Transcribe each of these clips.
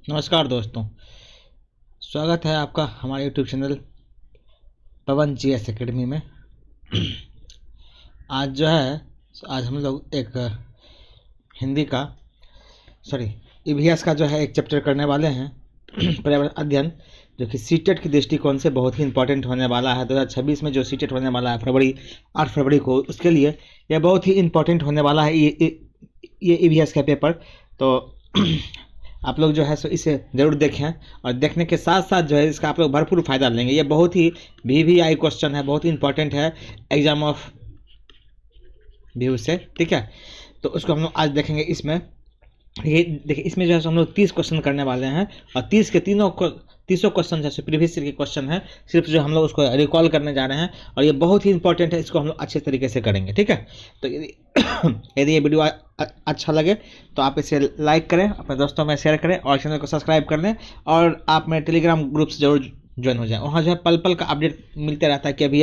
नमस्कार दोस्तों, स्वागत है आपका हमारे यूट्यूब चैनल पवन जीएस एकेडमी में। आज जो है आज हम लोग एक हिंदी का ईवीएस का जो है एक चैप्टर करने वाले हैं पर्यावरण अध्ययन, जो कि सीटेट की दृष्टिकोण से बहुत ही इंपॉर्टेंट होने वाला है। 2026 में जो सीटेट होने वाला है 8 फरवरी को, उसके लिए यह बहुत ही इंपॉर्टेंट होने वाला है ये ईवीएस का पेपर। तो आप लोग जो है सो इसे ज़रूर देखें और देखने के साथ साथ जो है इसका आप लोग भरपूर फ़ायदा लेंगे। ये बहुत ही वीवीआई क्वेश्चन है, बहुत ही इंपॉर्टेंट है एग्जाम ऑफ व्यू से, ठीक है। तो उसको हम लोग आज देखेंगे। इसमें ये देखिए, इसमें जो है हम लोग 30 क्वेश्चन करने वाले हैं और 30 के तीसों क्वेश्चन जैसे प्रीवियस ईयर के क्वेश्चन है, सिर्फ जो हम लोग उसको रिकॉल करने जा रहे हैं और ये बहुत ही इंपॉर्टेंट है। इसको हम लोग अच्छे तरीके से करेंगे, ठीक है। तो यदि ये वीडियो अच्छा लगे तो आप इसे लाइक करें, अपने दोस्तों में शेयर करें और चैनल को सब्सक्राइब कर लें। और आप मेरे टेलीग्राम ग्रुप से जरूर ज्वाइन हो जाए। वहाँ जो है पल पल का अपडेट मिलते रहता है कि अभी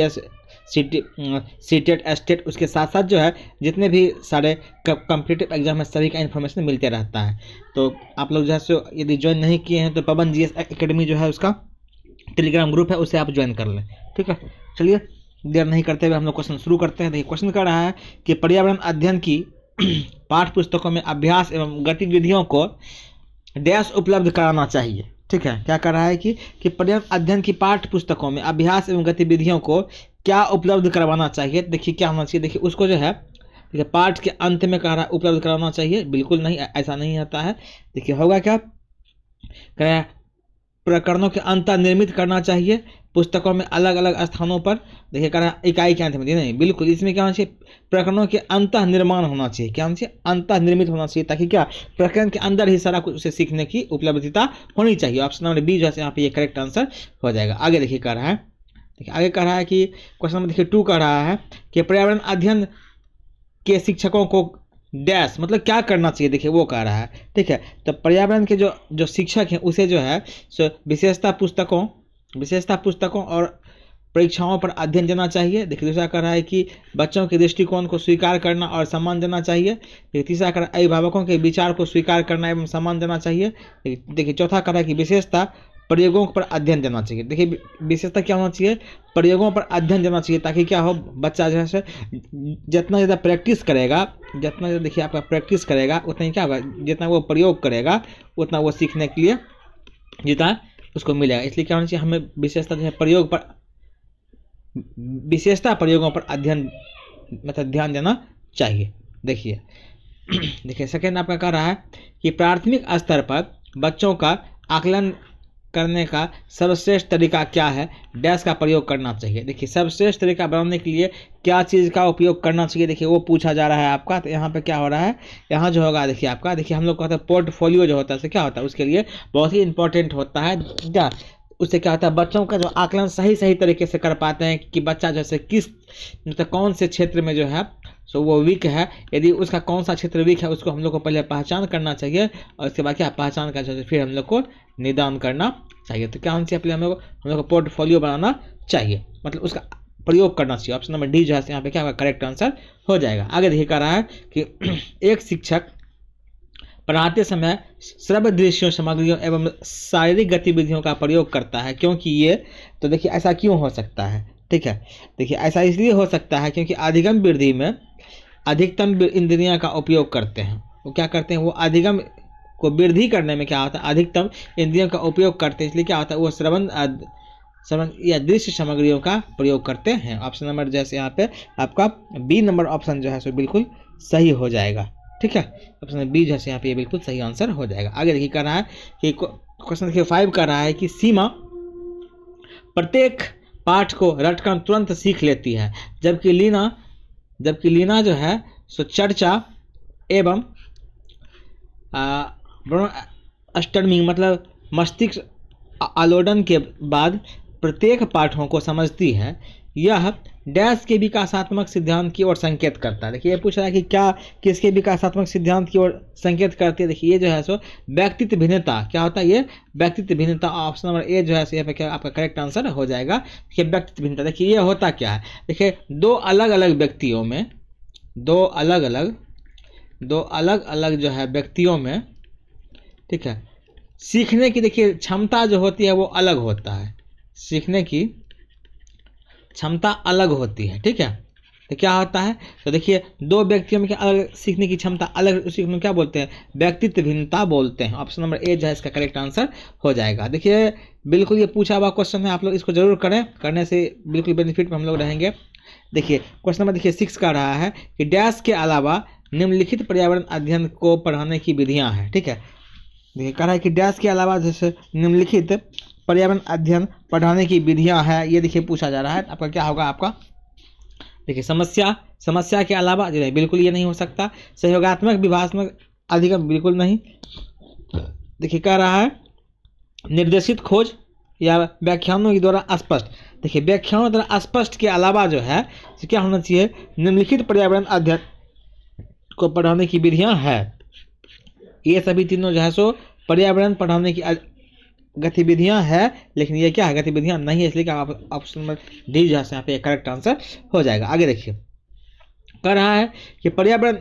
सीटेट एस्टेट, उसके साथ साथ जो है जितने भी सारे कॉम्पिटिटिव एग्जाम है सभी का इन्फॉर्मेशन मिलते रहता है। तो आप लोग जो है सो यदि ज्वाइन नहीं किए हैं तो पवन जीएस एकेडमी जो है उसका टेलीग्राम ग्रुप है, उसे आप ज्वाइन कर लें, ठीक है। चलिए देर नहीं करते हुए हम लोग क्वेश्चन शुरू करते हैं। देखिए, क्वेश्चन कर रहा है कि पर्यावरण अध्ययन की पाठ्य पुस्तकों में अभ्यास एवं गतिविधियों को डैश उपलब्ध कराना चाहिए, ठीक है। क्या कर रहा है कि पर्यावरण अध्ययन की पाठ्य पुस्तकों में अभ्यास एवं गतिविधियों को क्या उपलब्ध करवाना चाहिए। देखिए क्या होना चाहिए, देखिए उसको जो है देखिए पाठ के अंत में कह रहा है उपलब्ध कराना चाहिए, बिल्कुल नहीं, ऐसा नहीं होता है। देखिए होगा क्या, कह रहा है प्रकरणों के अंतर्निर्मित करना चाहिए पुस्तकों में अलग अलग स्थानों पर। देखिए कह रहा है इकाई के अंत में, नहीं बिल्कुल, इसमें क्या होना चाहिए, प्रकरणों के अंतः निर्माण होना चाहिए। क्या होना चाहिए, अंतः निर्मित होना चाहिए, ताकि क्या प्रकरण के अंदर ही सारा कुछ उसे सीखने की उपलब्धता होनी चाहिए। ऑप्शन नंबर बी जो है यहाँ पे ये करेक्ट आंसर हो जाएगा। आगे देखिए कह रहा है, देखिए आगे कह रहा है कि क्वेश्चन नंबर देखिए 2 कह रहा है कि पर्यावरण अध्ययन के शिक्षकों को डैश मतलब क्या करना चाहिए। देखिए वो कह रहा है, ठीक है। तो पर्यावरण के जो शिक्षक हैं उसे जो है सो विशेषता पुस्तकों और परीक्षाओं पर अध्ययन देना चाहिए। देखिए दूसरा कह रहा है कि बच्चों के दृष्टिकोण को स्वीकार करना और सम्मान देना चाहिए। देखिए तीसरा कह रहा है अभिभावकों के विचार को स्वीकार करना एवं सम्मान देना चाहिए। देखिए चौथा कह रहा है कि विशेषता प्रयोगों पर अध्ययन देना चाहिए। देखिए विशेषता क्या होना चाहिए, प्रयोगों पर अध्ययन देना चाहिए, ताकि क्या हो, बच्चा जो है जितना ज़्यादा प्रैक्टिस करेगा, जितना ज़्यादा देखिए आपका प्रैक्टिस करेगा उतना ही क्या होगा, जितना वो प्रयोग करेगा उतना वो सीखने के लिए जितना उसको मिलेगा। इसलिए क्या होना चाहिए, हमें विशेषता जो है प्रयोगों पर अध्ययन मतलब ध्यान देना चाहिए। देखिए सेकेंड आपका कह रहा है कि प्राथमिक स्तर पर बच्चों का आकलन करने का सर्वश्रेष्ठ तरीका क्या है, डैश का प्रयोग करना चाहिए। देखिए सर्वश्रेष्ठ तरीका बनाने के लिए क्या चीज़ का उपयोग करना चाहिए, देखिए वो पूछा जा रहा है आपका। तो यहाँ पे क्या हो रहा है, यहाँ जो होगा देखिए आपका, देखिए हम लोग कहते हैं पोर्टफोलियो जो होता है क्या होता है, उसके लिए बहुत ही इंपॉर्टेंट होता है क्या, उससे क्या होता है बच्चों का जो आकलन सही तरीके से कर पाते हैं कि बच्चा जैसे किस मतलब कौन से क्षेत्र में जो है सो वो वीक है। यदि उसका कौन सा क्षेत्र वीक है उसको हम लोग को पहले पहचान करना चाहिए और उसके बाद क्या पहचान कर चाहिए फिर हम लोग को निदान करना चाहिए। तो क्या होना चाहिए, पहले हम लोग को पोर्टफोलियो बनाना चाहिए, मतलब उसका प्रयोग करना चाहिए। ऑप्शन नंबर डी जो है यहाँ पे क्या होगा, करेक्ट आंसर हो जाएगा। आगे देखिए कह रहा है कि एक शिक्षक पढ़ाते समय श्रव्य दृश्यों सामग्रियों एवं शारीरिक गतिविधियों का प्रयोग करता है, क्योंकि ये, तो देखिए ऐसा क्यों हो सकता है, ठीक है। देखिए ऐसा इसलिए हो सकता है क्योंकि अधिगम वृद्धि में अधिकतम इंद्रियां का उपयोग करते हैं। वो क्या करते हैं, वो अधिगम को वृद्धि करने में क्या होता है, अधिकतम इंद्रियों का उपयोग करते हैं। इसलिए क्या होता है, वो श्रवण या दृश्य सामग्रियों का प्रयोग करते हैं। ऑप्शन नंबर जैसे यहाँ पे आपका बी नंबर ऑप्शन जो है सो बिल्कुल सही हो जाएगा, ठीक है। ऑप्शन बी जैसे यहाँ पे ये बिल्कुल सही आंसर हो जाएगा। आगे देखिए कह रहा है कि क्वेश्चन देखिए 5 कर रहा है कि सीमा प्रत्येक पाठ को रटकर तुरंत सीख लेती है, जबकि लीना जो है सो चर्चा एवं स्टर्मिंग मतलब मस्तिष्क आलोडन के बाद प्रत्येक पाठों को समझती है। यह डैश के विकासात्मक सिद्धांत की ओर संकेत करता है। देखिए ये पूछ रहा है कि क्या किसके विकासात्मक सिद्धांत की ओर संकेत करती है। देखिए ये जो है सो व्यक्तित्व भिन्नता, क्या होता है ये व्यक्तित्व भिन्नता। ऑप्शन नंबर ए जो है सो यहाँ पे क्या आपका करेक्ट आंसर हो जाएगा। देखिए व्यक्तित्व भिन्नता, देखिए ये होता क्या है, देखिए दो अलग अलग व्यक्तियों में, ठीक है, सीखने की देखिए क्षमता जो होती है वो अलग होता है, सीखने की क्षमता अलग होती है, ठीक है। तो क्या होता है, तो देखिए दो व्यक्तियों में क्या अलग सीखने की क्षमता अलग, उसी में क्या बोलते हैं, व्यक्तित्व भिन्नता बोलते हैं। ऑप्शन नंबर ए जो है इसका करेक्ट आंसर हो जाएगा। देखिए बिल्कुल ये पूछा हुआ क्वेश्चन है, आप लोग इसको जरूर करें, करने से बिल्कुल बेनिफिट में हम लोग रहेंगे। देखिए क्वेश्चन नंबर देखिए 6 का रहा है कि डैश के अलावा निम्नलिखित पर्यावरण अध्ययन को पढ़ाने की विधियां हैं, ठीक है। देखिए कह रहा है कि डैश के अलावा जैसे निम्नलिखित पर्यावरण अध्ययन पढ़ाने की विधियां हैं, ये देखिए पूछा जा रहा है। आपका क्या होगा, आपका देखिए समस्या के अलावा जो है बिल्कुल ये नहीं हो सकता। सहयोगात्मक विभागात्मक अधिगम बिल्कुल नहीं। देखिए कह रहा है निर्देशित खोज या व्याख्यानों के द्वारा स्पष्ट। देखिए व्याख्यानों द्वारा स्पष्ट के अलावा जो है क्या होना चाहिए, निम्नलिखित पर्यावरण अध्ययन को पढ़ाने की विधियां है। ये सभी तीनों जो है सो पर्यावरण पढ़ाने की गतिविधियां है, लेकिन ये क्या है, गतिविधियां नहीं है, इसलिए आप ऑप्शन नंबर डी जो है यहाँ पे करेक्ट आंसर हो जाएगा। आगे देखिए कह रहा है कि पर्यावरण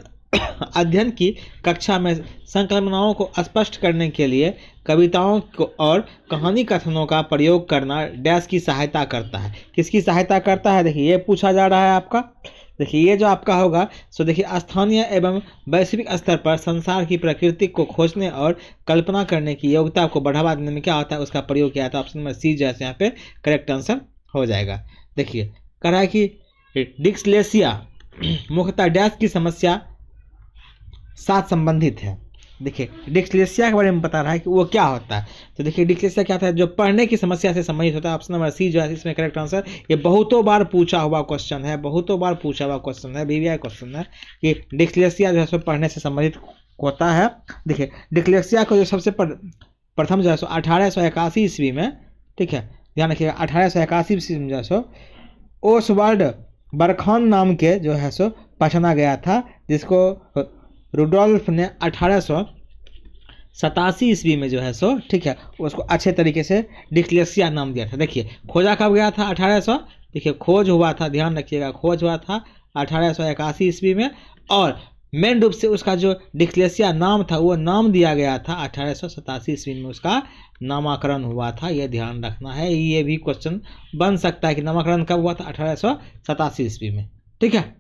अध्ययन की कक्षा में संकल्पनाओं को स्पष्ट करने के लिए कविताओं को और कहानी कथनों का प्रयोग करना डैश की सहायता करता है। किसकी सहायता करता है, देखिए ये पूछा जा रहा है आपका। देखिए ये जो आपका होगा सो देखिए स्थानीय एवं वैश्विक स्तर पर संसार की प्रकृति को खोजने और कल्पना करने की योग्यता को बढ़ावा देने में क्या होता है, उसका प्रयोग किया था। ऑप्शन नंबर सी जैसे यहाँ पे करेक्ट आंसर हो जाएगा। देखिए कह रहा है कि डिस्लेक्सिया मुख्यतः डैश की समस्या साथ संबंधित है। देखिए डिस्लेक्सिया के बारे में बता रहा है कि वो क्या होता है। तो देखिए डिस्लेक्सिया क्या होता है, जो पढ़ने की समस्या से संबंधित होता है। ऑप्शन नंबर सी जो है इसमें करेक्ट आंसर। ये बहुतों बार पूछा हुआ क्वेश्चन है, बहुतों बार पूछा हुआ क्वेश्चन है, वीवीआई क्वेश्चन है कि डिस्लेक्सिया जो है पढ़ने से संबंधित होता है। देखिए डिस्लेक्सिया को जो सबसे प्रथम जो है 1881 ईस्वी में, ठीक है ध्यान रखिएगा, 1881 ईस्वी में जो है ओसवाल्ड बरखान नाम के जो है सो पहचाना गया था, जिसको रुडोल्फ ने 1887 ईस्वी में जो है सो, ठीक है उसको अच्छे तरीके से डिस्लेक्सिया नाम दिया था। देखिए खोजा कब गया था, 1800, देखिए खोज हुआ था, ध्यान रखिएगा खोज हुआ था 1881 ईस्वी में, और मेन रूप से उसका जो डिस्लेक्सिया नाम था वो नाम दिया गया था 1887 ईस्वी में, उसका नामाकरण हुआ था। ये ध्यान रखना है, ये भी क्वेश्चन बन सकता है कि नामाकरण कब हुआ था, 1887 ईस्वी में, ठीक है।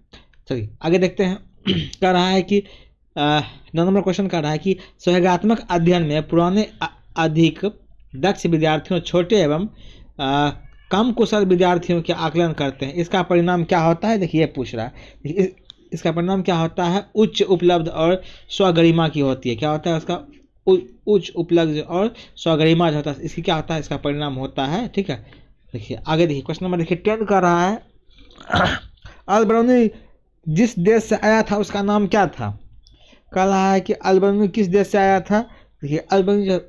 चलिए आगे देखते हैं। कह रहा है कि 9 नंबर क्वेश्चन कर रहा है कि सहयोगात्मक अध्ययन में पुराने अधिक दक्ष विद्यार्थियों छोटे एवं कम कुशल विद्यार्थियों के आकलन करते हैं, इसका परिणाम क्या होता है। देखिए ये पूछ रहा है, इसका परिणाम क्या होता है, उच्च उपलब्ध और स्वगरिमा की होती है। क्या होता है उसका, उच्च उपलब्ध और स्वगरिमा जो होता है, इसकी क्या होता है, इसका परिणाम होता है, ठीक है। देखिए आगे देखिए क्वेश्चन नंबर देखिए 10 कर रहा है अल-बरूनी जिस देश से आया था उसका नाम क्या था। कह रहा है कि अल-बरूनी किस देश से आया था। देखिए अल-बरूनी जो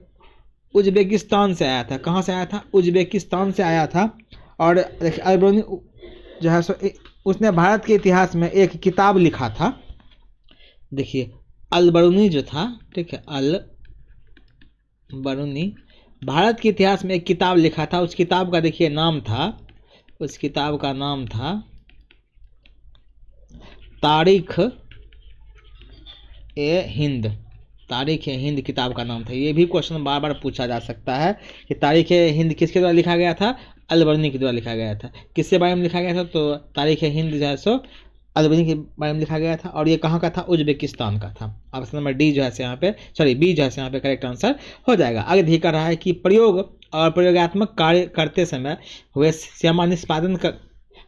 उज्बेकिस्तान से आया था। कहाँ से आया था, उज्बेकिस्तान से आया था। और देखिए अल-बरूनी जो है सो उसने भारत के इतिहास में एक किताब लिखा था। देखिए अल-बरूनी जो था, ठीक है अल-बरूनी भारत के इतिहास में एक किताब लिखा था। उस किताब का देखिए नाम था, उस किताब का नाम था तारीख ए हिंद। तारीख ए हिंद किताब का नाम था। ये भी क्वेश्चन बार बार पूछा जा सकता है कि तारीख ए हिंद किसके द्वारा लिखा गया था, अल-बरूनी के द्वारा लिखा गया था। किसके बारे में लिखा गया था, तो तारीख ए हिंद जो है सो अल-बरूनी के बारे में लिखा गया था। और ये कहाँ का था, उज्बेकिस्तान का था। ऑप्शन नंबर डी जो है यहाँ पे, सॉरी बी जो है यहाँ पे करेक्ट आंसर हो जाएगा। आगे देखिए कर रहा है कि प्रयोग और प्रयोगात्मक कार्य करते समय हुए श्यामा निष्पादन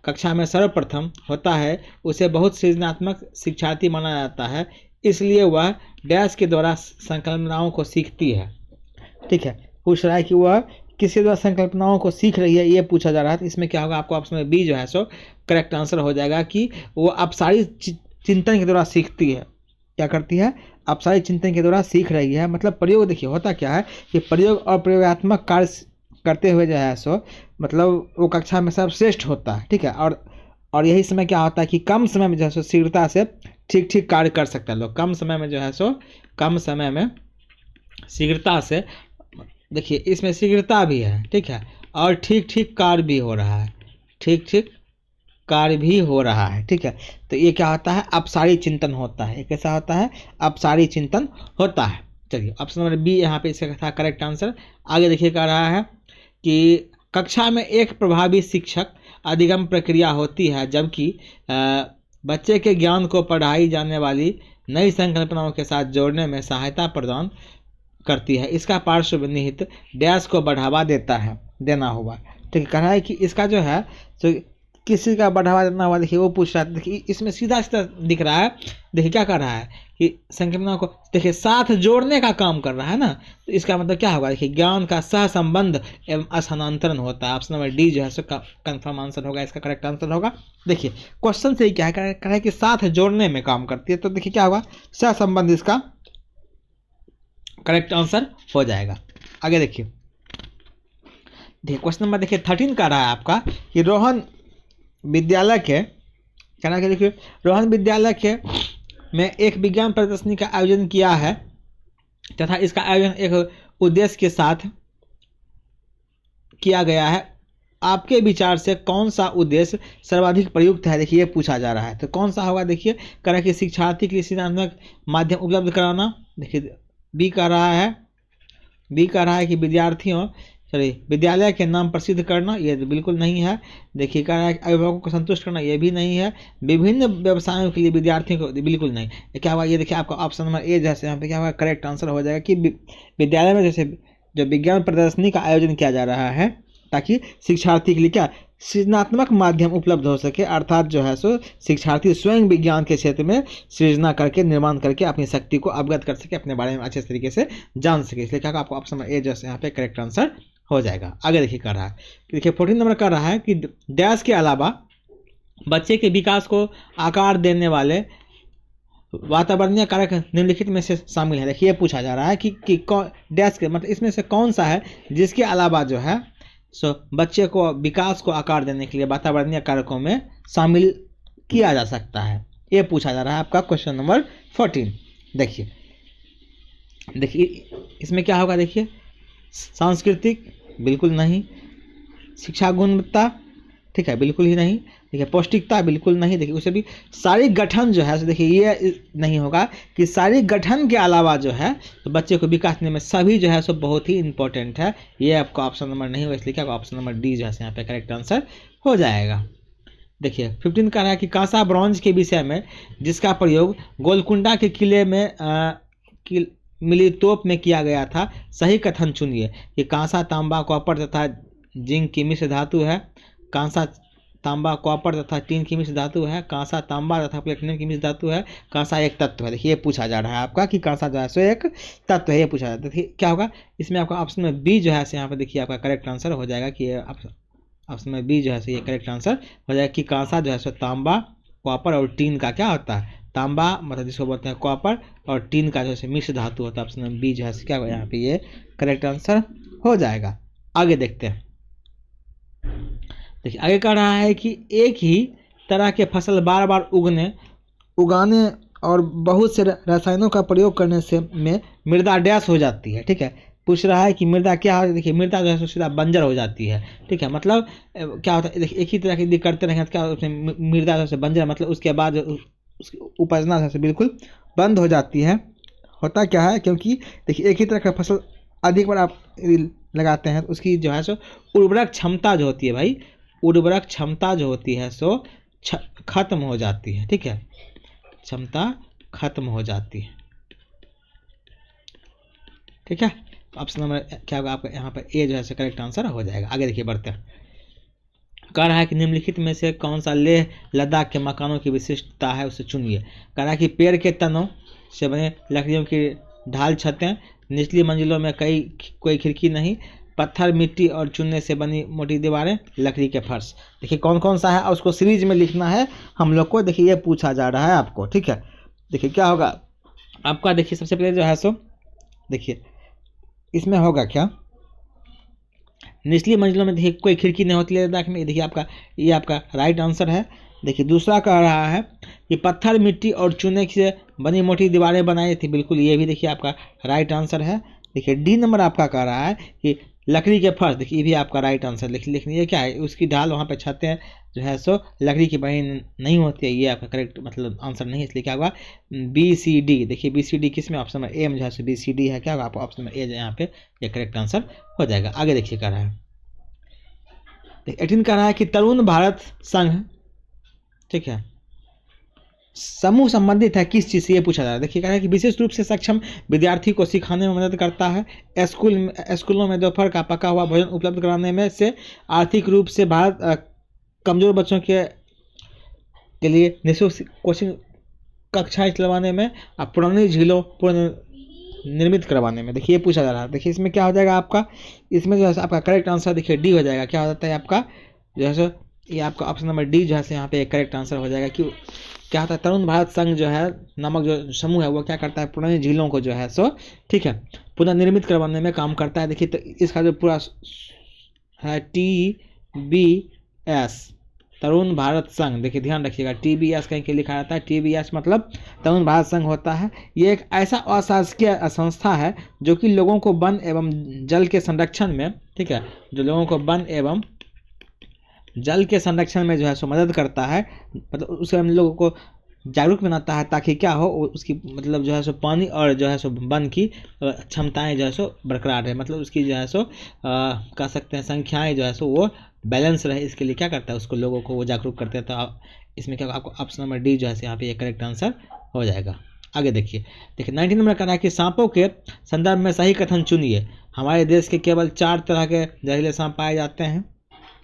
कक्षा में सर्वप्रथम होता है, उसे बहुत सृजनात्मक शिक्षार्थी माना जाता है, इसलिए वह डैश के द्वारा संकल्पनाओं को सीखती है। ठीक है, पूछ रहा है कि वह किसी द्वारा संकल्पनाओं को सीख रही है, ये पूछा जा रहा है। तो इसमें क्या होगा, आपको ऑप्शन में बी जो है सो करेक्ट आंसर हो जाएगा कि वो अपसारी चिंतन के द्वारा सीखती है। क्या करती है, अपसारी चिंतन के द्वारा सीख रही है। मतलब प्रयोग देखिए होता क्या है कि प्रयोग और प्रयोगात्मक कार्य करते हुए जो है सो मतलब वो कक्षा में सर्वश्रेष्ठ होता है। ठीक है, और यही समय क्या होता है कि कम समय में जो है सो शीघ्रता से ठीक ठीक कार्य कर सकते हैं लोग। कम समय में जो है सो कम समय में शीघ्रता से, देखिए इसमें शीघ्रता भी है, ठीक है, और ठीक ठीक कार्य भी हो रहा है, ठीक ठीक कार्य भी हो रहा है। ठीक है, तो ये क्या होता है, अपसारी चिंतन होता है। कैसा होता है, अपसारी चिंतन होता है। चलिए ऑप्शन नंबर बी यहाँ पे इसका था करेक्ट आंसर। आगे देखिए कह रहा है कि कक्षा में एक प्रभावी शिक्षक अधिगम प्रक्रिया होती है, जबकि बच्चे के ज्ञान को पढ़ाई जाने वाली नई संकल्पनाओं के साथ जोड़ने में सहायता प्रदान करती है। इसका पार्श्व निहित डैश को बढ़ावा देना होगा। ठीक है, कह रहा है कि इसका जो है तो किसी का बढ़ावा देना हुआ, देखिए वो पूछ रहा है। देखिए इसमें सीधा सीधा दिख रहा है, देखिए क्या कर रहा है कि संकल्पना को देखिए साथ जोड़ने का काम कर रहा है ना, तो इसका मतलब क्या होगा, देखिए ज्ञान का सह संबंध एवं स्थानांतरण होता है। ऑप्शन नंबर डी जो है सो कंफर्म आंसर होगा, इसका करेक्ट आंसर होगा। देखिए क्वेश्चन से ही क्या है, कह रहा है कि साथ जोड़ने में काम करती है, तो देखिए क्या होगा, सह संबंध इसका करेक्ट आंसर हो जाएगा। आगे देखिए क्वेश्चन नंबर देखिए 13 का रहा है आपका कि रोहन विद्यालय के, कहना कि देखिए रोहन विद्यालय के में एक विज्ञान प्रदर्शनी का आयोजन किया है तथा इसका आयोजन एक उद्देश्य के साथ किया गया है। आपके विचार से कौन सा उद्देश्य सर्वाधिक प्रयुक्त है, देखिए ये पूछा जा रहा है। तो कौन सा होगा, देखिए कह रहा है कि शिक्षार्थी के लिए सृजनात्मक माध्यम उपलब्ध कराना, देखिए बी कह रहा है कि विद्यालय के नाम प्रसिद्ध करना, ये बिल्कुल नहीं है। देखिए कह रहा है अभिभावकों को संतुष्ट करना, ये भी नहीं है। विभिन्न व्यवसायों के लिए विद्यार्थियों को, बिल्कुल नहीं। क्या हुआ, ये देखिए आपका ऑप्शन नंबर ए जैसे यहाँ पे क्या होगा, करेक्ट आंसर हो जाएगा कि विद्यालय में जैसे जो विज्ञान प्रदर्शनी का आयोजन किया जा रहा है ताकि शिक्षार्थी के लिए क्या सृजनात्मक माध्यम उपलब्ध हो सके, अर्थात जो है सो शिक्षार्थी स्वयं विज्ञान के क्षेत्र में सृजना करके, निर्माण करके अपनी शक्ति को अवगत कर सके, अपने बारे में अच्छे तरीके से जान सके। इसलिए क्या आपको ऑप्शन नंबर ए जैसे यहाँ पे करेक्ट आंसर हो जाएगा। आगे देखिए कर रहा है, देखिए 14 नंबर कर रहा है कि डैश के अलावा बच्चे के विकास को आकार देने वाले वातावरणीय कारक निम्नलिखित में से शामिल है। देखिए पूछा जा रहा है कि डैश के मतलब इसमें से कौन सा है जिसके अलावा जो है सो बच्चे को विकास को आकार देने के लिए वातावरणीय कारकों में शामिल किया जा सकता है, ये पूछा जा रहा है आपका क्वेश्चन नंबर 14। देखिए इसमें क्या होगा, देखिए सांस्कृतिक बिल्कुल नहीं, शिक्षा गुणवत्ता ठीक है बिल्कुल ही नहीं, देखिए पौष्टिकता बिल्कुल नहीं। देखिए उसे भी शारीरिक गठन जो है, देखिए ये नहीं होगा कि शारीरिक गठन के अलावा जो है तो बच्चे को विकास देने में सभी जो है सो बहुत ही इंपॉर्टेंट है, ये आपका ऑप्शन नंबर नहीं होगा, इसलिए क्या ऑप्शन नंबर डी जो है यहाँ पे करेक्ट आंसर हो जाएगा। देखिए 15 का रहा है कि कांसा ब्रॉन्ज के विषय में जिसका प्रयोग गोलकुंडा के किले में मिली तोप में किया गया था, सही कथन चुनिए। ये कांसा, तांबा, कॉपर तथा जिंक की मिश्र धातु है। कांसा, तांबा, कॉपर तथा टीन की मिश्र धातु है। कांसा, तांबा तथा प्लेटिनम की मिश्र धातु है। कांसा एक तत्व है। देखिए ये पूछा जा रहा है आपका कि कांसा जो है सो एक तत्व है, ये पूछा जाता है। देखिए क्या होगा, इसमें आपका ऑप्शन में बी जो है यहाँ पे देखिए आपका करेक्ट आंसर हो जाएगा कि ऑप्शन में बी जो है ये करेक्ट आंसर हो जाएगा कि कांसा जो है सो तांबा, कॉपर और टीन का क्या होता है, तांबा मतलब जिसको बोलते हैं कॉपर, और टीन का जो है मिश्र धातु होता है। ऑप्शन नंबर बी जो है क्या होगा यहाँ पे ये करेक्ट आंसर हो जाएगा। आगे देखते हैं, देखिए आगे कह रहा है कि एक ही तरह के फसल बार बार उगाने और बहुत से रसायनों का प्रयोग करने से में मृदा डैश हो जाती है। ठीक है, पूछ रहा है कि मृदा क्या है। देखिए मृदा जो है सीधा बंजर हो जाती है। ठीक है, मतलब क्या होता है, देखिए एक ही तरह की करते रहेंगे तो क्या होता है, मृदा जो बंजर मतलब उसके बाद उसकी उपजना से बिल्कुल बंद हो जाती है। होता क्या है, क्योंकि देखिए एक ही तरह का फसल अधिक बार आप लगाते हैं तो उसकी जो है सो उर्वरक क्षमता जो होती है भाई, उर्वरक क्षमता जो होती है सो खत्म हो जाती है। ठीक है, क्षमता खत्म हो जाती है। ठीक है, तो ऑप्शन नंबर क्या होगा आपका यहाँ पर ए जो है करेक्ट आंसर हो जाएगा। आगे देखिए बढ़ते हैं, कह रहा है कि निम्नलिखित में से कौन सा लेह लद्दाख के मकानों की विशिष्टता है, उसे चुनिए। कह रहा है कि पेड़ के तनों से बने लकड़ियों की ढाल छतें, निचली मंजिलों में कोई खिड़की नहीं, पत्थर, मिट्टी और चूने से बनी मोटी दीवारें, लकड़ी के फर्श। देखिए कौन कौन सा है और उसको सीरीज में लिखना है हम लोग को। देखिए ये पूछा जा रहा है आपको। ठीक है, देखिए क्या होगा आपका, देखिए सबसे पहले जो है सो देखिए इसमें होगा क्या, निचली मंजिलों में देखिए कोई खिड़की नहीं होती है लद्दाख में। देखिए आपका ये आपका राइट आंसर है। देखिए दूसरा कह रहा है कि पत्थर, मिट्टी और चूने से बनी मोटी दीवारें बनाई थी, बिल्कुल ये भी देखिए आपका राइट आंसर है। देखिए डी नंबर आपका कह रहा है कि लकड़ी के फर्श, देखिए ये भी आपका राइट आंसर लिख लीजिए। क्या है, उसकी ढाल वहाँ पे छतें जो है सो लकड़ी की बनी नहीं होती है, ये आपका करेक्ट मतलब आंसर नहीं है। इसलिए क्या होगा, BCD। देखिए BCD किस में, ऑप्शन नंबर ए में जो है BCD है। क्या होगा, आपको ऑप्शन नंबर ए यहाँ पे ये करेक्ट आंसर हो जाएगा। आगे देखिए क्या रहा है, 18 का रहा है कि तरुण भारत संघ, ठीक है, समूह संबंधित है किस चीज से, ये पूछा जा रहा है। देखिए कह रहा है कि विशेष रूप से सक्षम विद्यार्थी को सिखाने में मदद करता है, स्कूलों में दोपहर का पका हुआ भोजन उपलब्ध कराने में से, आर्थिक रूप से भारत कमजोर बच्चों के लिए निःशुल्क कोचिंग कक्षाएं चलवाने में, और पुरानी झीलों निर्मित करवाने में। देखिए ये पूछा जा रहा है। देखिए इसमें क्या हो जाएगा आपका, इसमें जो है आपका करेक्ट आंसर देखिए डी हो जाएगा। क्या हो जाता है आपका जो है ये आपका ऑप्शन नंबर डी जो है यहाँ पे करेक्ट आंसर हो जाएगा। कि क्या होता है, तरुण भारत संघ जो है नामक जो समूह है वो क्या करता है, पुरानी झीलों को जो है ठीक है पुनर्निर्मित करवाने में काम करता है। देखिए तो इसका जो पूरा है TBS, तरुण भारत संघ। देखिए ध्यान रखिएगा, TBS कहीं के लिखा रहता है, TBS मतलब तरुण भारत संघ होता है। ये एक ऐसा अशासकीय संस्था है जो कि लोगों को वन एवं जल के संरक्षण में, ठीक है, जो लोगों को वन एवं जल के संरक्षण में जो है मदद करता है, मतलब उससे हम लोगों को जागरूक बनाता है, ताकि क्या हो, उसकी मतलब जो है पानी और जो है वन की क्षमताएं जो है बरकरार रहे, मतलब उसकी जो है कह सकते हैं संख्याएं जो है वो बैलेंस रहे। इसके लिए क्या करता है, उसको लोगों को वो जागरूक करते हैं। तो इसमें क्या आपको ऑप्शन नंबर डी जो है यहाँ पे ये करेक्ट आंसर हो जाएगा। आगे देखिए 19 नंबर का है कि सांपों के संदर्भ में सही कथन चुनिए। हमारे देश के केवल 4 तरह के जहरीले सांप पाए जाते हैं,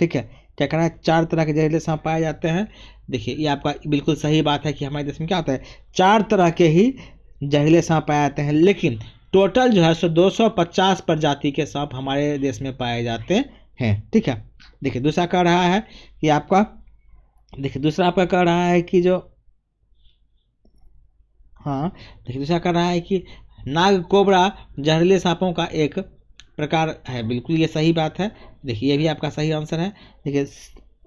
ठीक है। क्या कहना है, 4 तरह के जहरीले सांप पाए जाते हैं। देखिए ये आपका बिल्कुल सही बात है कि हमारे देश में क्या होता है, 4 तरह के ही जहरीले सांप पाए जाते हैं, लेकिन टोटल जो है 250 प्रजाति के सांप हमारे देश में पाए जाते हैं, ठीक है। देखिए दूसरा कह रहा है कि आपका, देखिए दूसरा आपका कह रहा है कि जो, हाँ देखिए दूसरा कह रहा है कि नाग कोबरा जहरीले सांपों का एक प्रकार है। बिल्कुल ये सही बात है। देखिए ये भी आपका सही आंसर है। देखिए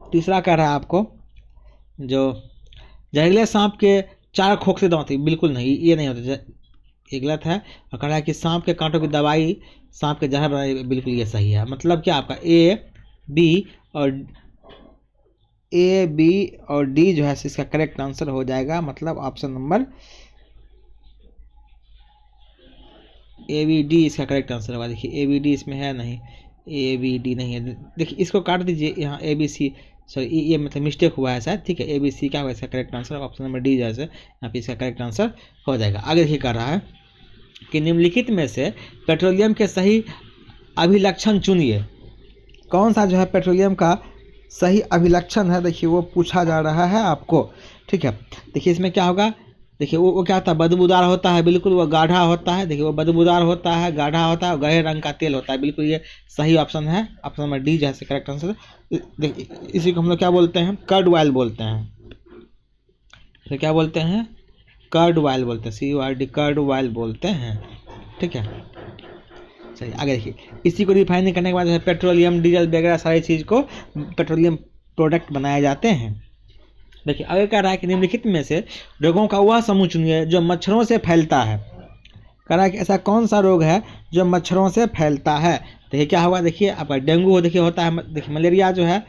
तीसरा कह रहा है आपको, जो जहरीले सांप के 4 खोखले दांत, बिल्कुल नहीं, ये नहीं होता, ये गलत है। और कह रहा है कि सांप के कांटों की दवाई सांप के जहर बनाई, बिल्कुल ये सही है। मतलब क्या आपका A, B और D जो है इसका करेक्ट आंसर हो जाएगा। मतलब ऑप्शन नंबर ABD इसका करेक्ट आंसर होगा। देखिए ABD इसमें है नहीं, ABD नहीं है। देखिए इसको काट दीजिए, यहाँ ABC, सॉरी ये मतलब मिस्टेक हुआ है शायद, ठीक है। ABC क्या होगा इसका correct answer, option number D जैसे यहाँ पे इसका करेक्ट आंसर हो जाएगा। आगे देखिए कर रहा है कि निम्नलिखित में से पेट्रोलियम के सही अभिलक्षण चुनिए। कौन सा जो है पेट्रोलियम का सही अभिलक्षण है, देखिए वो पूछा जा रहा है आपको, ठीक है। देखिए इसमें क्या होगा, देखिए वो क्या होता है, बदबूदार होता है, बिल्कुल वो गाढ़ा होता है। देखिए वो बदबूदार होता है, गाढ़ा होता है, गहरे रंग का तेल होता है, बिल्कुल ये सही ऑप्शन है। ऑप्शन नंबर डी जैसे करेक्ट आंसर। देखिए इसी को हम लोग क्या बोलते हैं, कर्ड ऑयल बोलते हैं। तो क्या बोलते हैं, कर्ड ऑयल बोलते हैं, CURD कर्ड ऑयल बोलते हैं, ठीक है। चलिए आगे देखिए, इसी को रिफाइनिंग करने के बाद पेट्रोलियम, डीजल वगैरह सारी चीज़ को पेट्रोलियम प्रोडक्ट बनाए जाते हैं। देखिए आगे कह रहा है कि निम्नलिखित में से रोगों का वह समूह चुनिए जो मच्छरों से फैलता है। कह रहा है कि ऐसा कौन सा रोग है जो मच्छरों से फैलता है। देखिए क्या होगा, देखिए आपका डेंगू देखिए होता है, देखिए मलेरिया जो है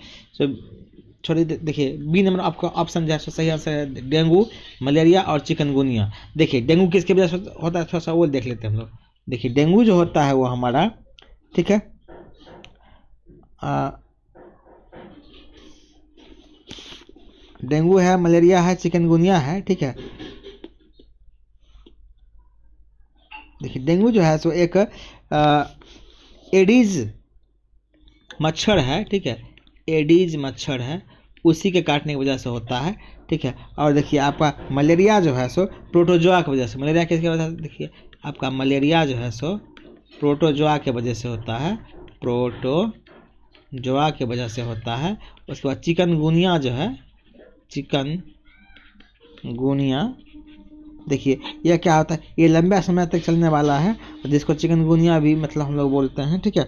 छोड़िए, देखिए बी नंबर आपका ऑप्शन जो है सही आंसर है, डेंगू, मलेरिया और चिकनगुनिया। देखिए डेंगू किसके वजह से होता है, थोड़ा सा वो देख लेते हैं हम लोग। देखिए डेंगू जो होता है वो हमारा, ठीक है, डेंगू है, मलेरिया है, चिकनगुनिया है, ठीक है। देखिए डेंगू जो है सो एक एडीज मच्छर है, ठीक है, एडीज मच्छर है, उसी के काटने की वजह से होता है, ठीक है। और देखिए आपका मलेरिया जो है सो प्रोटोजोआ की वजह से, मलेरिया किसकी वजह से, देखिए आपका मलेरिया जो है सो प्रोटोजोआ की वजह से होता है, प्रोटोजोआ की वजह से होता है। उसके बाद चिकनगुनिया जो है, चिकनगुनिया, देखिए यह क्या होता है, ये लंबा समय तक चलने वाला है, जिसको चिकनगुनिया भी मतलब हम लोग बोलते हैं, ठीक है।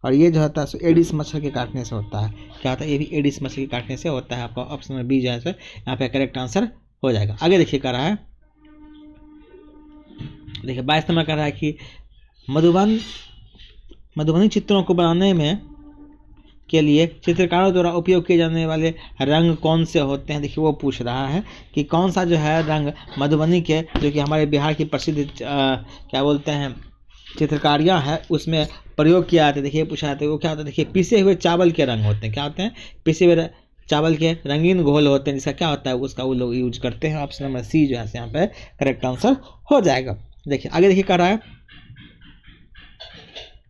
और ये जो होता है एडिस मच्छर के काटने से होता है। क्या होता है, ये भी एडिस मच्छर के काटने से होता है। आपका ऑप्शन में बी जो है यहाँ पे करेक्ट आंसर हो जाएगा। आगे देखिए कर रहा है, देखिए 22 नंबर कर रहा है कि मधुबनी चित्रों को बनाने में के लिए चित्रकारों द्वारा उपयोग किए जाने वाले रंग कौन से होते हैं। देखिए वो पूछ रहा है कि कौन सा जो है रंग मधुबनी के, जो कि हमारे बिहार की प्रसिद्ध क्या बोलते हैं चित्रकारियाँ हैं, उसमें प्रयोग किया जाता है। देखिए पूछा जाता है वो क्या होता है। देखिए पिसे हुए चावल के रंग होते हैं। क्या होते हैं? पिसे हुए चावल के रंगीन घोल होते हैं, जिसका क्या होता है उसका वो लोग यूज करते हैं। ऑप्शन नंबर सी जो है यहाँ पे करेक्ट आंसर हो जाएगा। देखिए आगे देखिए कह रहा है,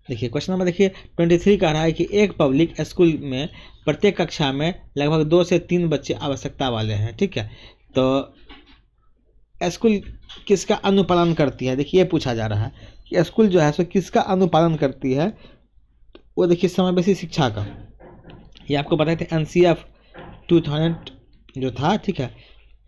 देखिए क्वेश्चन नंबर देखिए 23 कह रहा है कि एक पब्लिक स्कूल में प्रत्येक कक्षा में लगभग 2 से 3 बच्चे आवश्यकता वाले हैं। ठीक है, तो स्कूल किसका अनुपालन करती है। देखिए ये पूछा जा रहा है कि स्कूल जो है सो किसका अनुपालन करती है। वो देखिए समावेशी शिक्षा का, ये आपको बताए थे NCF 2000 जो था। ठीक है,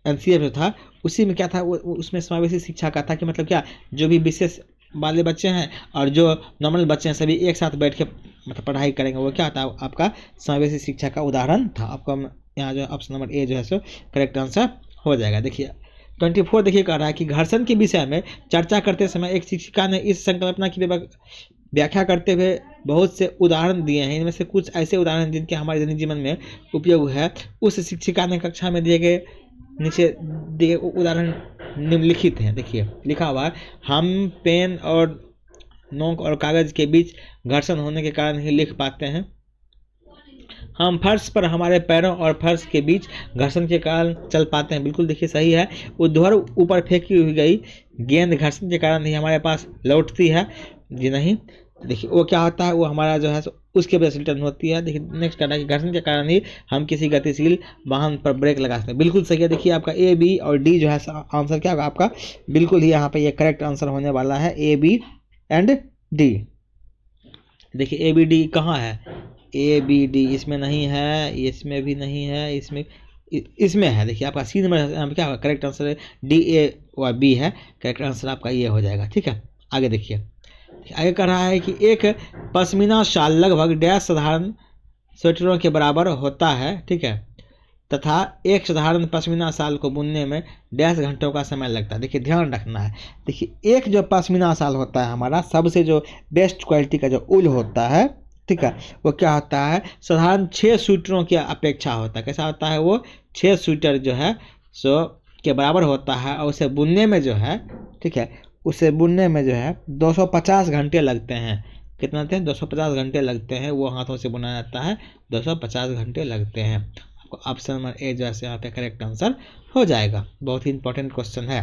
NCF जो था उसी में क्या था, वो उसमें समावेशी शिक्षा का था कि मतलब क्या, जो भी विशेष वाले बच्चे हैं और जो नॉर्मल बच्चे हैं सभी एक साथ बैठ के मतलब पढ़ाई करेंगे, वो क्या था आपका समावेशी शिक्षा का उदाहरण था। आपका यहाँ जो ऑप्शन नंबर ए जो है सो करेक्ट आंसर हो जाएगा। देखिए 24 देखिए कह रहा है कि घर्षण के विषय में चर्चा करते समय एक शिक्षिका ने इस संकल्पना की व्याख्या करते हुए बहुत से उदाहरण दिए हैं। इनमें से कुछ ऐसे उदाहरण जिनके हमारे दैनिक जीवन में उपयोग है। उस शिक्षिका ने कक्षा में दिए गए नीचे दिए उदाहरण निम्नलिखित हैं। देखिए लिखा हुआ है, हम पेन और नोक और कागज के बीच घर्षण होने के कारण ही लिख पाते हैं। हम फर्श पर हमारे पैरों और फर्श के बीच घर्षण के कारण चल पाते हैं। बिल्कुल देखिए सही है। उधर ऊपर फेंकी हुई गई गेंद घर्षण के कारण ही हमारे पास लौटती है। जी नहीं, देखिए वो क्या होता है, वो हमारा जो है उसके वजह से रिटर्न होती है। देखिए नेक्स्ट कहना है कि घर्षण के कारण ही हम किसी गतिशील वाहन पर ब्रेक लगा सकते हैं। बिल्कुल सही है। देखिए आपका ए, बी और डी जो है आंसर क्या होगा आपका, बिल्कुल ही यहाँ पे ये करेक्ट आंसर होने वाला है, ए, बी एंड डी। देखिए ए, बी, डी कहाँ है, ए, बी, डी इसमें नहीं है, इसमें भी नहीं है, इसमें है। देखिए आपका सी नंबर यहाँ पे क्या होगा, करेक्ट आंसर है डी, ए और बी है। करेक्ट आंसर आपका ये हो जाएगा। ठीक है, आगे देखिए आगे कह रहा है कि एक पश्मीना शाल लगभग डैश साधारण स्वेटरों के बराबर होता है। ठीक है, तथा एक साधारण पश्मीना शाल को बुनने में डैश घंटों का समय लगता है। देखिए ध्यान रखना है। देखिए एक जो पश्मीना शाल होता है हमारा सबसे जो बेस्ट क्वालिटी का जो ऊल होता है, ठीक है, वो क्या होता है साधारण 6 स्वेटरों की अपेक्षा होता है। कैसा होता है वो, 6 स्वेटर जो है सो के बराबर होता है। और उसे बुनने में जो है, ठीक है, उसे बुनने में जो है 250 घंटे लगते हैं। कितना थे, 250 घंटे लगते हैं। वो हाथों से बुना जाता है, 250 घंटे लगते हैं। आपको ऑप्शन नंबर ए जो है यहाँ पे करेक्ट आंसर हो जाएगा। बहुत ही इंपॉर्टेंट क्वेश्चन है।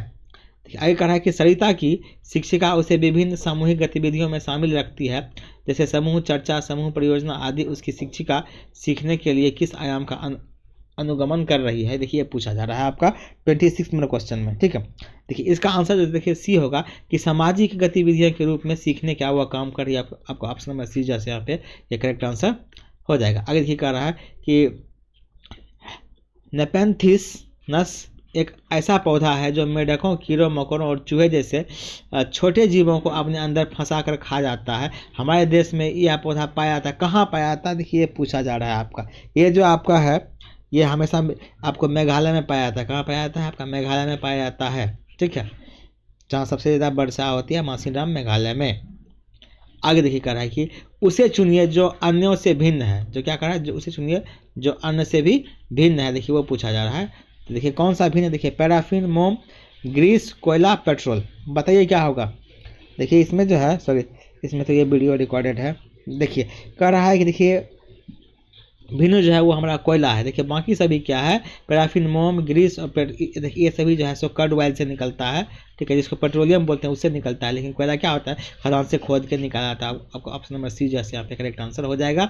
आगे कहा है कि सरिता की शिक्षिका उसे विभिन्न सामूहिक गतिविधियों में शामिल रखती है, जैसे समूह चर्चा, समूह परियोजना आदि। उसकी शिक्षिका सीखने के लिए किस आयाम का अनुगमन कर रही है। देखिए पूछा जा रहा है आपका 26 नंबर क्वेश्चन में। ठीक है, देखिए इसका आंसर जो देखिए सी होगा कि सामाजिक गतिविधियों के रूप में सीखने क्या हुआ काम कर रही है। आपको ऑप्शन नंबर सी जैसे यहाँ पे ये करेक्ट आंसर हो जाएगा। आगे देखिए कह रहा है कि नेपेंथिस नस एक ऐसा पौधा है जो मेढकों, कीड़ों मकोड़ों और चूहे जैसे छोटे जीवों को अपने अंदर फंसा कर खा जाता है। हमारे देश में यह पौधा पाया जाता है। कहाँ पाया जाता है, देखिए ये पूछा जा रहा है आपका। ये जो आपका है ये हमेशा आपको मेघालय में पाया जाता है। कहाँ पाया जाता है, आपका मेघालय में पाया जाता है। ठीक है, जहाँ सबसे ज़्यादा वर्षा होती है मासीराम मेघालय में। आगे देखिए कह रहा है कि उसे चुनिए जो अन्यों से भिन्न है। जो क्या कर रहा है, जो उसे चुनिए जो अन्य से भी भिन्न है। देखिए वो पूछा जा रहा है। तो देखिए कौन सा भिन्न है, देखिए पैराफिन, मोम, ग्रीस, कोयला, पेट्रोल। बताइए क्या होगा। देखिए इसमें जो है सॉरी इसमें तो ये वीडियो रिकॉर्डेड है। देखिए कह रहा है कि देखिए भिन्न जो है वो हमारा कोयला है। देखिए बाकी सभी क्या है, पैराफिन, मोम, ग्रीस और देखिए ये सभी जो है सो कर्ड ऑयल से निकलता है। ठीक है, जिसको पेट्रोलियम बोलते हैं उससे निकलता है। लेकिन कोयला क्या होता है, खदान से खोद के निकाला जाता है। आपको ऑप्शन नंबर सी जैसे यहाँ पे करेक्ट आंसर हो जाएगा।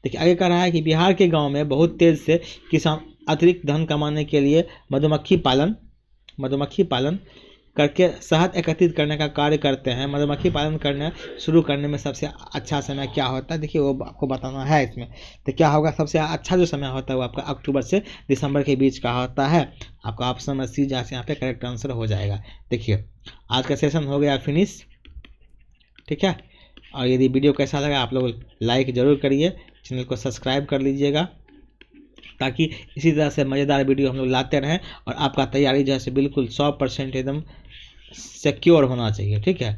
देखिए आगे कह रहा है कि बिहार के गाँव में बहुत तेज से किसान अतिरिक्त धन कमाने के लिए मधुमक्खी पालन करके शहद एकत्रित करने का कार्य करते हैं। मधुमक्खी पालन करना शुरू करने में सबसे अच्छा समय क्या होता है, देखिए वो आपको बताना है इसमें। तो क्या होगा, सबसे अच्छा जो समय होता है वो आपका अक्टूबर से दिसंबर के बीच का होता है। आपका ऑप्शन नंबर सी जहाँ से यहाँ पे करेक्ट आंसर हो जाएगा। देखिए आज का सेशन हो गया फिनिश। ठीक है, और यदि वीडियो कैसा लगा आप लोग लाइक ज़रूर करिए, चैनल को सब्सक्राइब कर लीजिएगा, ताकि इसी तरह से मज़ेदार वीडियो हम लोग लाते रहें और आपका तैयारी जो है बिल्कुल 100% एकदम सिक्योर होना चाहिए। ठीक है,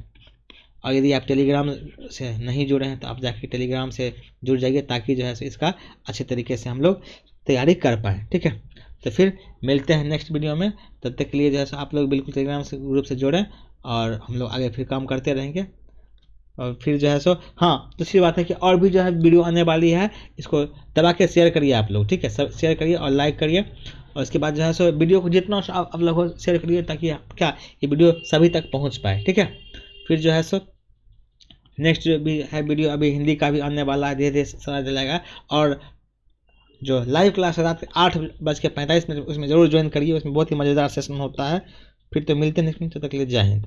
और यदि आप टेलीग्राम से नहीं जुड़े हैं तो आप जाके टेलीग्राम से जुड़ जाइए, ताकि जो है सो इसका अच्छे तरीके से हम लोग तैयारी कर पाएँ। ठीक है, तो फिर मिलते हैं नेक्स्ट वीडियो में। तब तक के लिए जो है सो आप लोग बिल्कुल टेलीग्राम से ग्रुप से जुड़ें, और हम लोग आगे फिर काम करते रहेंगे। और फिर जो है सो हाँ, दूसरी बात है कि और भी जो है वीडियो आने वाली है, इसको दबा के शेयर करिए आप लोग। ठीक है, सब शेयर करिए और लाइक करिए, और उसके बाद जो है सो वीडियो को जितना आप लोग शेयर करिए, ताकि क्या ये वीडियो सभी तक पहुंच पाए। ठीक है, फिर जो है सो नेक्स्ट भी है वीडियो, अभी हिंदी का भी आने वाला है, धीरे धीरे सारा चलेगा। और जो लाइव क्लास है रात के 8:45 उसमें ज़रूर ज्वाइन करिए, उसमें बहुत ही मज़ेदार सेशन होता है। फिर तो मिलते हैं नेक्स्ट, तब तक के लिए जय हिंद।